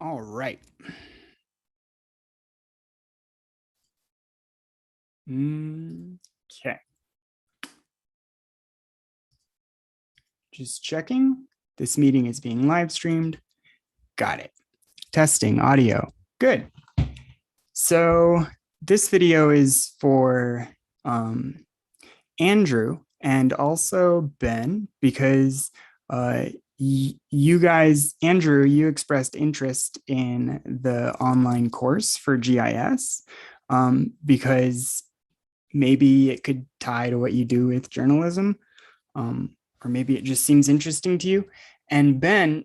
All right. Okay. Just checking. This meeting is being live streamed. Got it. Testing audio. Good. So this video is for Andrew and also Ben, because you guys, Andrew, you expressed interest in the online course for GIS because maybe it could tie to what you do with journalism, or maybe it just seems interesting to you. And Ben,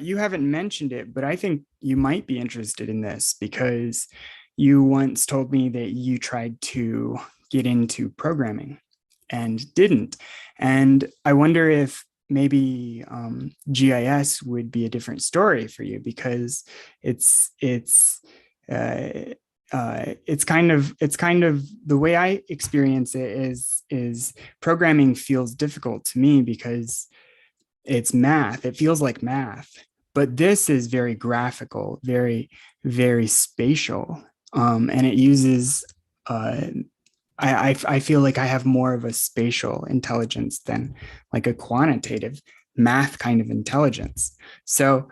you haven't mentioned it, but I think you might be interested in this because you once told me that you tried to get into programming and didn't. And I wonder if maybe GIS would be a different story for you, because uh, it's kind of the way I experience it is programming feels difficult to me because it's math. It feels like math, but this is very graphical, very spatial, and it uses. I feel like I have more of a spatial intelligence than like a quantitative math kind of intelligence. So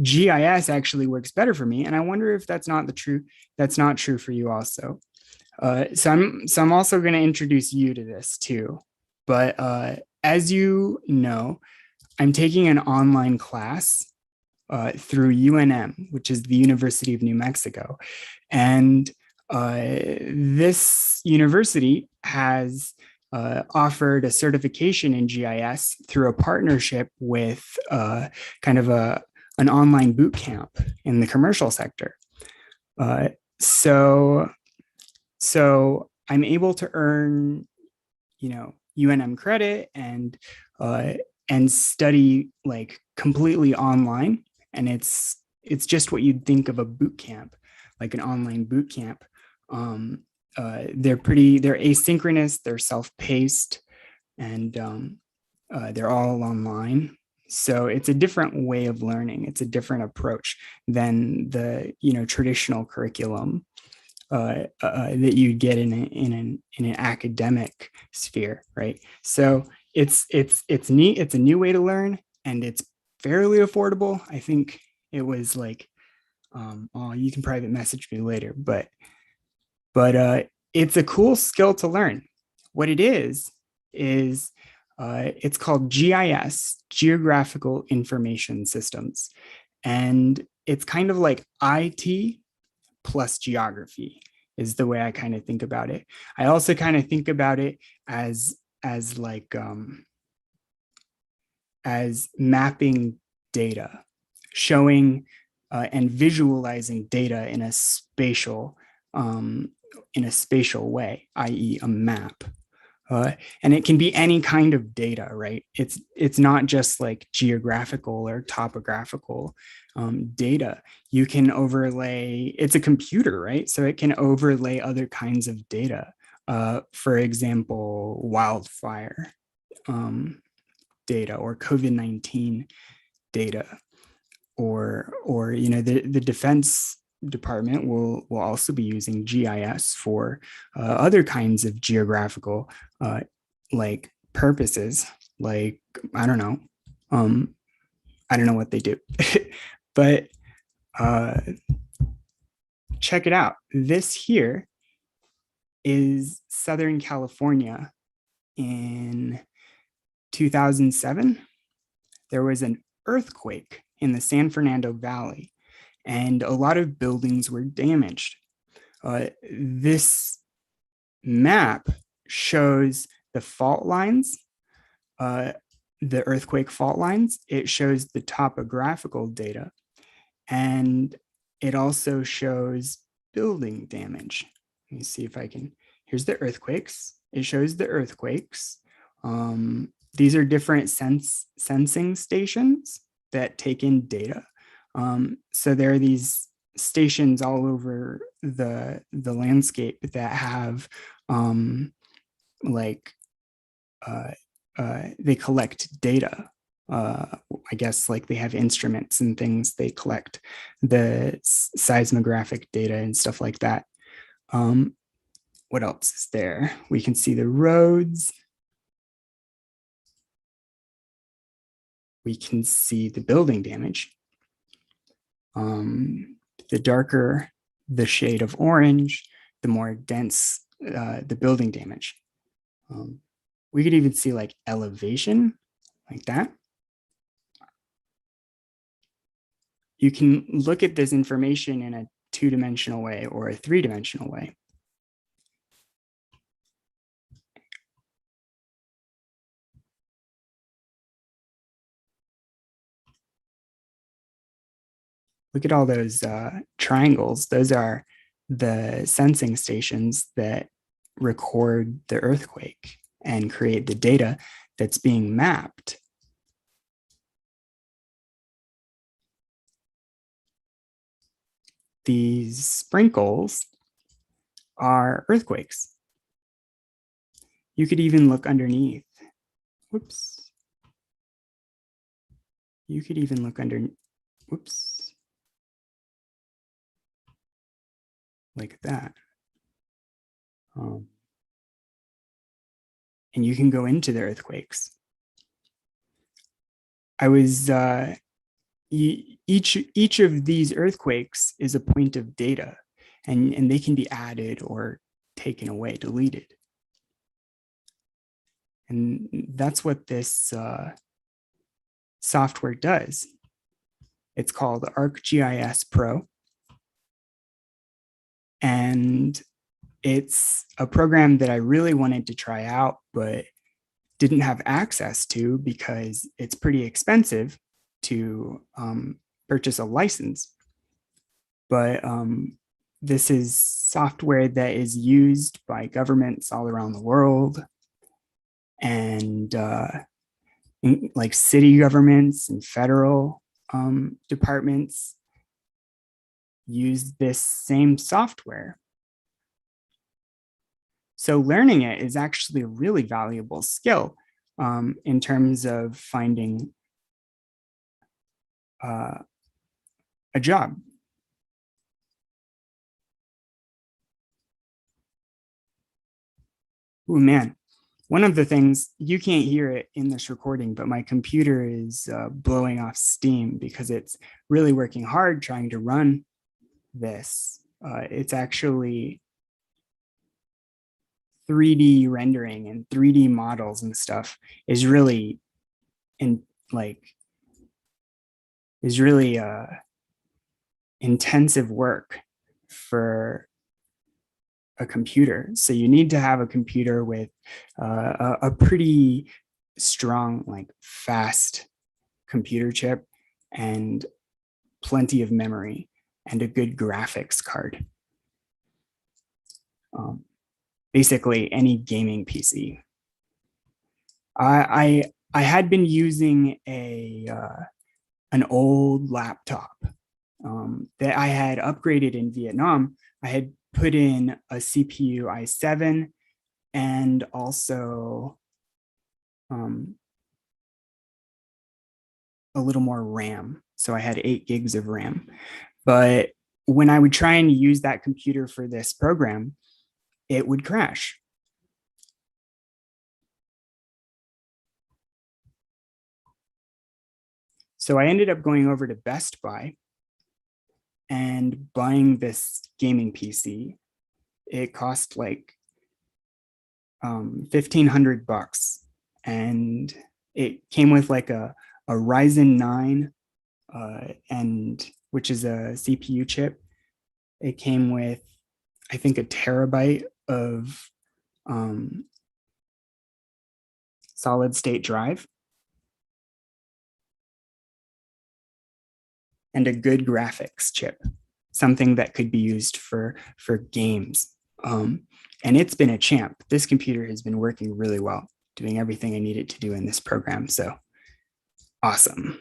GIS actually works better for me, and I wonder if that's not true for you also. So I'm also going to introduce you to this too. But as you know, I'm taking an online class through UNM, which is the University of New Mexico. And this university has offered a certification in GIS through a partnership with kind of an online boot camp in the commercial sector. Uh, so, so I'm able to earn, UNM credit and study like completely online, and it's just what you'd think of a boot camp, like an online boot camp. They're asynchronous, they're self-paced, and they're all online. So it's a different way of learning. It's a different approach than the traditional curriculum that you get in an academic sphere, right? So it's neat. It's a new way to learn, and it's fairly affordable. I think it was like, oh, you can private message me later, but it's a cool skill to learn. What it is it's called GIS, Geographical Information Systems, and it's kind of like IT plus geography is the way I kind of think about it. I also kind of think about it as like as mapping data, showing and visualizing data in a spatial way, i.e., a map. And it can be any kind of data, right? It's not just like geographical or topographical data. You can overlay. It's a computer, right? So it can overlay other kinds of data. For example, wildfire data or COVID-19 data, or the defense department will also be using GIS for other kinds of geographical like purposes. Like I don't know what they do, but check it out. This here is Southern California in 2007. There was an earthquake in the San Fernando Valley, and a lot of buildings were damaged. This map shows the fault lines, the earthquake fault lines. It shows the topographical data, and it also shows building damage. Let me see if I can. Here's the earthquakes. It shows the earthquakes. These are different sensing stations that take in data. So there are these stations all over the landscape that have they collect data I guess like they have instruments and things they collect the seismographic data and stuff like that. What else is there? We can see the roads. We can see the building damage. The darker the shade of orange, the more dense the building damage. We could even see like elevation like that. You can look at this information in a two-dimensional way or a three-dimensional way. Look at all those triangles. Those are the sensing stations that record the earthquake and create the data that's being mapped. These sprinkles are earthquakes. You could even look underneath. Whoops. You could even look under, whoops. Like that. And you can go into the earthquakes. I was, each of these earthquakes is a point of data, and they can be added or taken away, deleted. And that's what this software does. It's called ArcGIS Pro. And it's a program that I really wanted to try out, but didn't have access to because it's pretty expensive to purchase a license. But this is software that is used by governments all around the world, and like city governments and federal departments use this same software. So learning it is actually a really valuable skill in terms of finding a job. Oh man, one of the things, you can't hear it in this recording, but my computer is blowing off steam because it's really working hard trying to run this. It's actually 3D rendering and 3D models and stuff is really intensive work for a computer. So you need to have a computer with a pretty strong, like fast computer chip and plenty of memory and a good graphics card. Basically any gaming PC. I had been using an old laptop that I had upgraded in Vietnam. I had put in a CPU i7 and also a little more RAM. So I had 8 gigs of RAM. But when I would try and use that computer for this program, it would crash. So I ended up going over to Best Buy and buying this gaming PC. It cost like $1,500, and it came with like a Ryzen 9 and which is a CPU chip. It came with, I think, a terabyte of solid state drive and a good graphics chip, something that could be used for games. And it's been a champ. This computer has been working really well, doing everything I needed to do in this program. So awesome.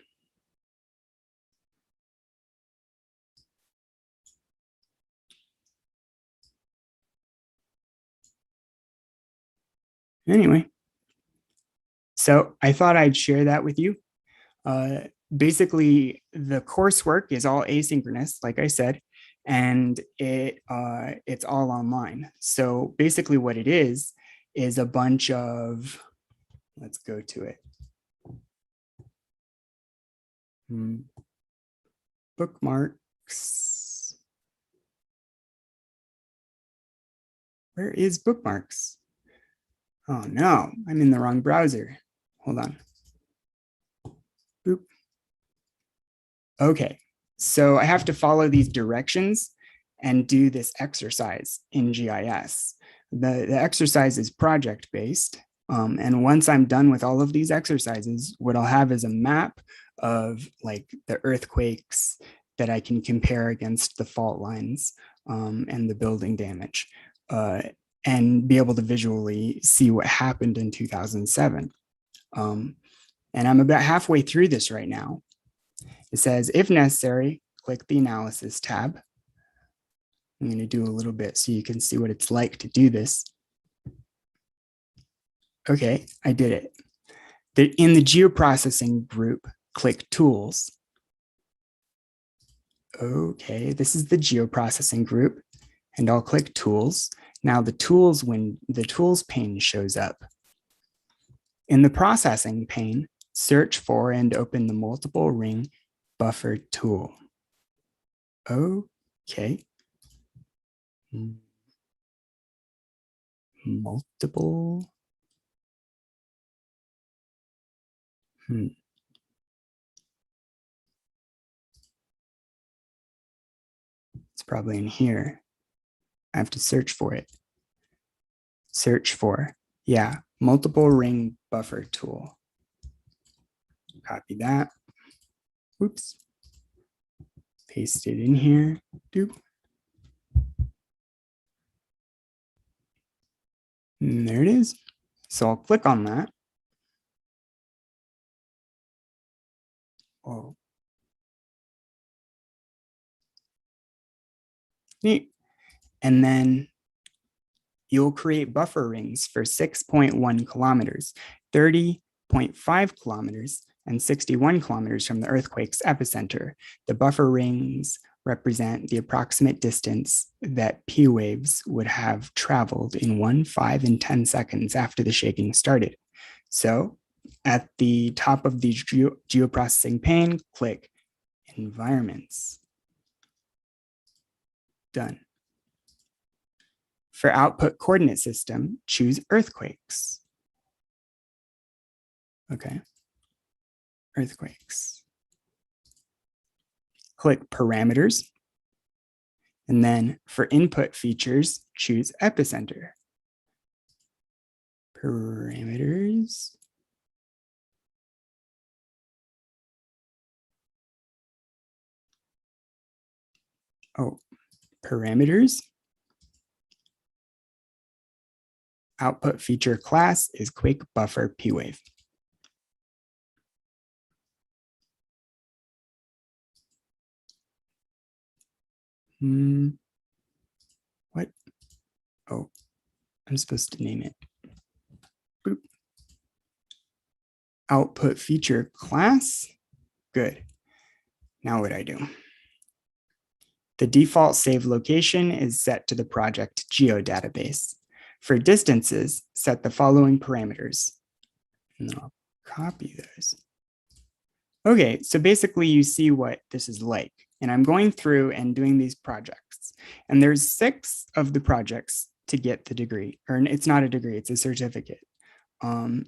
Anyway, so I thought I'd share that with you. basically the coursework is all asynchronous, like I said, and it's all online. So basically what it is a bunch of, let's go to it. Bookmarks. Where is bookmarks? Oh no, I'm in the wrong browser. Hold on. Boop. Okay, so I have to follow these directions and do this exercise in GIS. The exercise is project-based. And once I'm done with all of these exercises, what I'll have is a map of like the earthquakes that I can compare against the fault lines and the building damage, and be able to visually see what happened in 2007. And I'm about halfway through this right now. It says, if necessary, click the analysis tab. I'm going to do a little bit so you can see what it's like to do this. Okay, I did it. In the geoprocessing group, click tools. Okay, this is the geoprocessing group, and I'll click tools. Now the tools, when the tools pane shows up. In the processing pane, search for and open the multiple ring buffer tool. Okay. Multiple. It's probably in here. I have to search for it. Search for, yeah, multiple ring buffer tool. Copy that. Oops. Paste it in here. Doop. And there it is. So I'll click on that. Oh. Neat. And then you'll create buffer rings for 6.1 kilometers, 30.5 kilometers, and 61 kilometers from the earthquake's epicenter. The buffer rings represent the approximate distance that P waves would have traveled in 1, 5, and 10 seconds after the shaking started. So at the top of the geoprocessing pane, click Environments. Done. For output coordinate system, choose earthquakes. Okay, earthquakes. Click parameters. And then for input features, choose epicenter. Parameters. Oh, parameters. Output feature class is quake buffer P-wave. What? Oh, I'm supposed to name it. Boop. Output feature class. Good. Now what do I do? The default save location is set to the project Geodatabase. For distances, set the following parameters. And then I'll copy those. Okay, so basically you see what this is like. And I'm going through and doing these projects. And there's 6 of the projects to get the degree, or it's not a degree, it's a certificate. And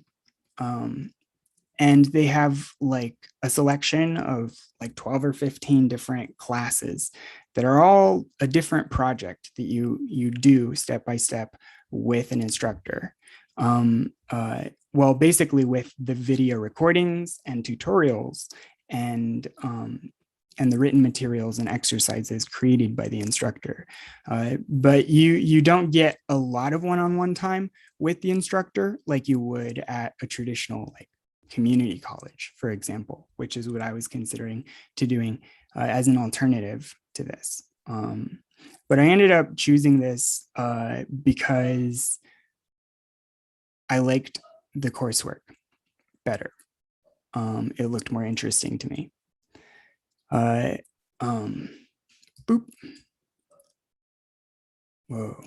they have like a selection of like 12 or 15 different classes that are all a different project that you do step by step with an instructor. Well, basically with the video recordings and tutorials and the written materials and exercises created by the instructor. But you don't get a lot of one-on-one time with the instructor like you would at a traditional like community college, for example, which is what I was considering to doing as an alternative to this. But I ended up choosing this because I liked the coursework better. it looked more interesting to me. Boop. Whoa.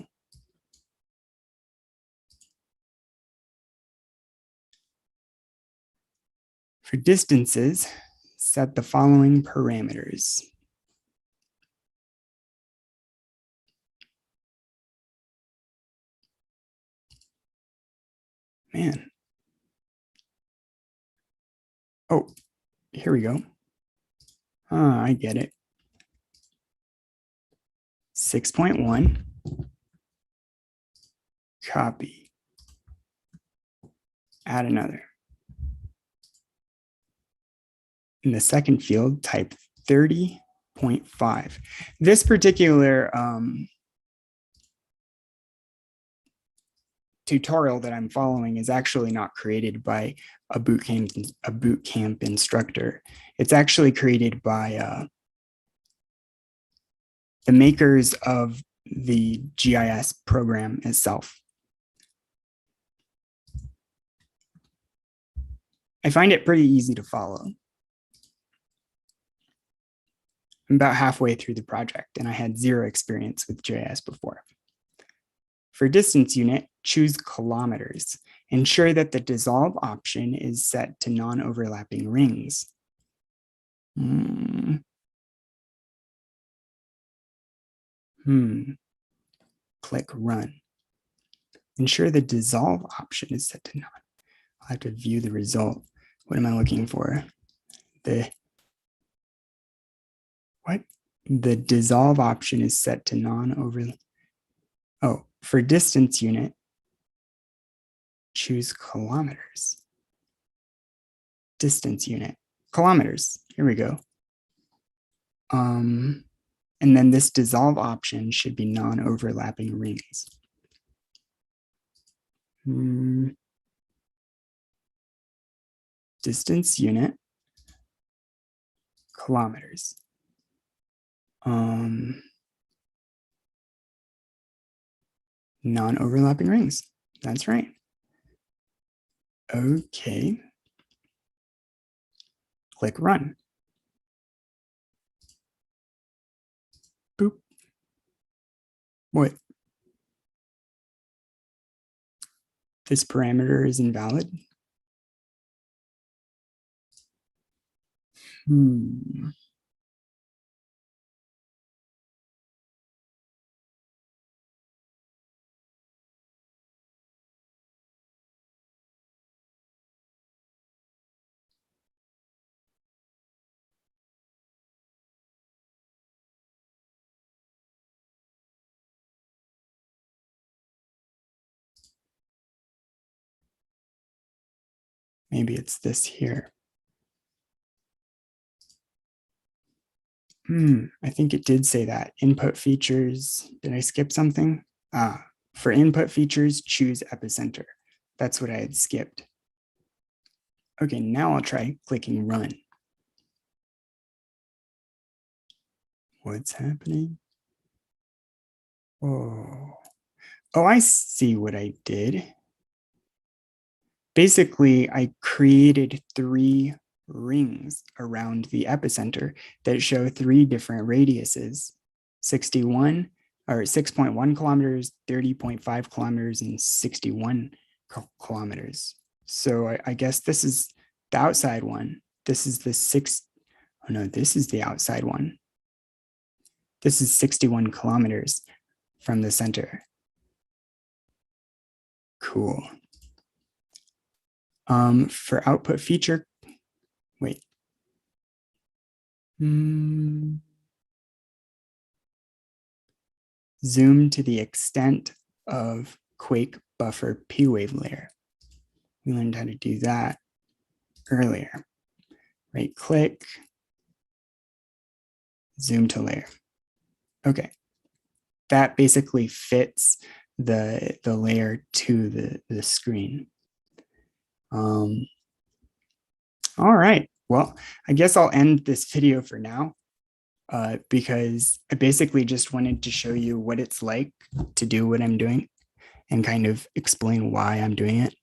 For distances, set the following parameters. Man. Oh, here we go. I get it. 6.1. Copy. Add another. In the second field, type 30.5. This particular tutorial that I'm following is actually not created by a bootcamp instructor. It's actually created by the makers of the GIS program itself. I find it pretty easy to follow. I'm about halfway through the project and I had zero experience with GIS before. For distance unit, choose kilometers. Ensure that the dissolve option is set to non-overlapping rings. Click run. Ensure the dissolve option is set to non. I'll have to view the result. What am I looking for? The dissolve option is set to non-overlap. Oh, for distance unit, choose kilometers. Distance unit, kilometers. Here we go. And then this dissolve option should be non-overlapping rings. Distance unit, kilometers. Non-overlapping rings. That's right. Okay. Click run. Boop. What? This parameter is invalid. Maybe it's this here. I think it did say that. Input features, did I skip something? For input features, choose epicenter. That's what I had skipped. Okay, now I'll try clicking run. What's happening? Oh, I see what I did. Basically, I created 3 rings around the epicenter that show 3 different radiuses, 61 or 6.1 kilometers, 30.5 kilometers, and 61 kilometers. So I guess this is the outside one. This is the this is the outside one. This is 61 kilometers from the center. Cool. For output feature, wait. Zoom to the extent of quake buffer P-wave layer. We learned how to do that earlier. Right click, zoom to layer. Okay, that basically fits the layer to the screen. All right, well, I guess I'll end this video for now because I basically just wanted to show you what it's like to do what I'm doing and kind of explain why I'm doing it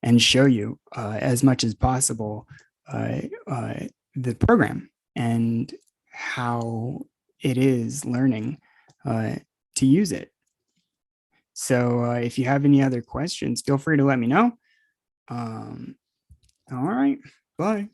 and show you as much as possible the program and how it is learning to use it. So if you have any other questions, feel free to let me know. All right, bye.